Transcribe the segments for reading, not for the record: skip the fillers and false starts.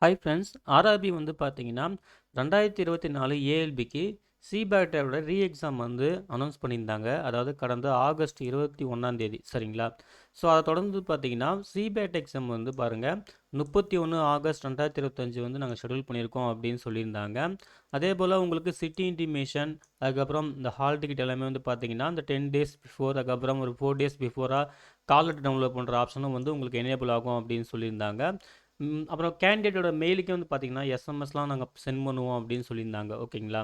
Hi friends, RRB வந்து பார்த்தீங்கன்னா 2024 ஏஎல்பிக்கு சிபேட்டோட re exam வந்து அனௌன்ஸ் பண்ணியிருந்தாங்க. அதாவது கடந்த ஆகஸ்ட் 21ஆம் தேதி சரிங்களா. ஸோ அதை தொடர்ந்து பார்த்தீங்கன்னா சிபேட் எக்ஸாம் வந்து பாருங்கள் 31 ஆகஸ்ட் 2025 வந்து நாங்கள் ஷெடியூல் பண்ணியிருக்கோம் அப்படின்னு சொல்லியிருந்தாங்க. அதே போல் உங்களுக்கு சிட்டி இன்டிமேஷன், அதுக்கப்புறம் இந்த ஹால் டிக்கெட் எல்லாமே வந்து பார்த்தீங்கன்னா இந்த 10 டேஸ் பிஃபோர், அதுக்கப்புறம் ஒரு 4 டேஸ் பிஃபோராக கால் லெட்டர் டவுன்லோட் பண்ணுற ஆப்ஷனும் வந்து உங்களுக்கு எனேபிள் ஆகும் அப்படின்னு சொல்லியிருந்தாங்க. அப்புறம் கேண்டிடேட்டோட மெயிலுக்கே வந்து பார்த்தீங்கன்னா எஸ்எம்எஸ்லாம் நாங்கள் சென்ட் பண்ணுவோம் அப்படின்னு சொல்லியிருந்தாங்க. ஓகேங்களா.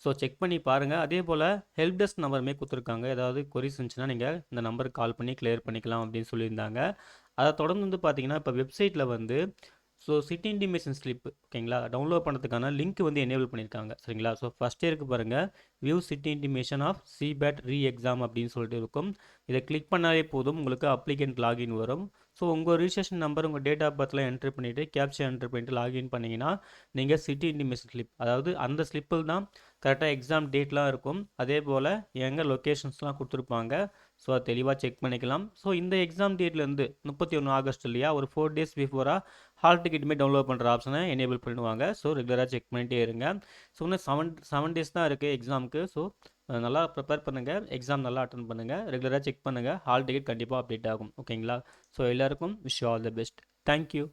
ஸோ செக் பண்ணி பாருங்கள். அதே போல் ஹெல்ப் டெஸ்க் நம்பருமே கொடுத்துருக்காங்க. ஏதாவது கொரிஸ் இருந்துச்சுன்னா நீங்கள் இந்த நம்பருக்கு கால் பண்ணி கிளியர் பண்ணிக்கலாம் அப்படின்னு சொல்லியிருந்தாங்க. அதை தொடர்ந்து வந்து பார்த்தீங்கன்னா இப்போ வெப்சைட்டில் வந்து சிட்டி இன்டிமேஷன் ஸ்லிப் ஓகேங்களா டவுன்லோட் பண்ணுறதுக்கான லிங்க் வந்து எனேபிள் பண்ணியிருக்காங்க சரிங்களா. ஸோ ஃபஸ்ட்டே இருக்கு பாருங்கள், view city intimation of CIPET re exam அப்படின்னு சொல்லிட்டு இருக்கும். இதை கிளிக் பண்ணாலே போதும், உங்களுக்கு அப்ளிகண்ட் லாகின் வரும். ஸோ உங்கள் ரிஜிஸ்ட்ரேஷன் நம்பர், உங்கள் டேட் ஆஃப் பர்த்லாம் என்ட்ரு பண்ணிவிட்டு கேப்சர் என்ட்ரு பண்ணிவிட்டு லாகின் பண்ணிங்கன்னா நீங்கள் சிட்டி இன்டிமேஷன் ஸ்லிப், அதாவது அந்த ஸ்லிப்பில் தான் கரெக்டாக எக்ஸாம் டேட்லாம் இருக்கும். அதே போல் எங்கள் லொக்கேஷன்ஸ்லாம் கொடுத்துருப்பாங்க. ஸோ அதை தெளிவாக செக் பண்ணிக்கலாம். ஸோ இந்த எக்ஸாம் டேட்லேருந்து 31 ஆகஸ்ட் இல்லையா, ஒரு 4 டேஸ் பிஃபோராக ஹால் டிக்கெட்டுமே டவுன்லோட் பண்ணுற ஆப்ஷனை எனேபிள் பண்ணுவாங்க. ஸோ ரெகுலராக செக் பண்ணிட்டே இருங்க. ஸோ இன்னும் செவன் டேஸ் தான் இருக்குது எக்ஸாமுக்கு. ஸோ நல்லா ப்ரிப்பேர் பண்ணுங்கள், எக்ஸாம் நல்லா அட்டன் பண்ணுங்கள், ரெகுலராக செக் பண்ணுங்கள், ஹால் டிக்கெட் கண்டிப்பாக அப்டேட் ஆகும். ஓகேங்களா. ஸோ எல்லாருக்கும் wish all the best. Thank you.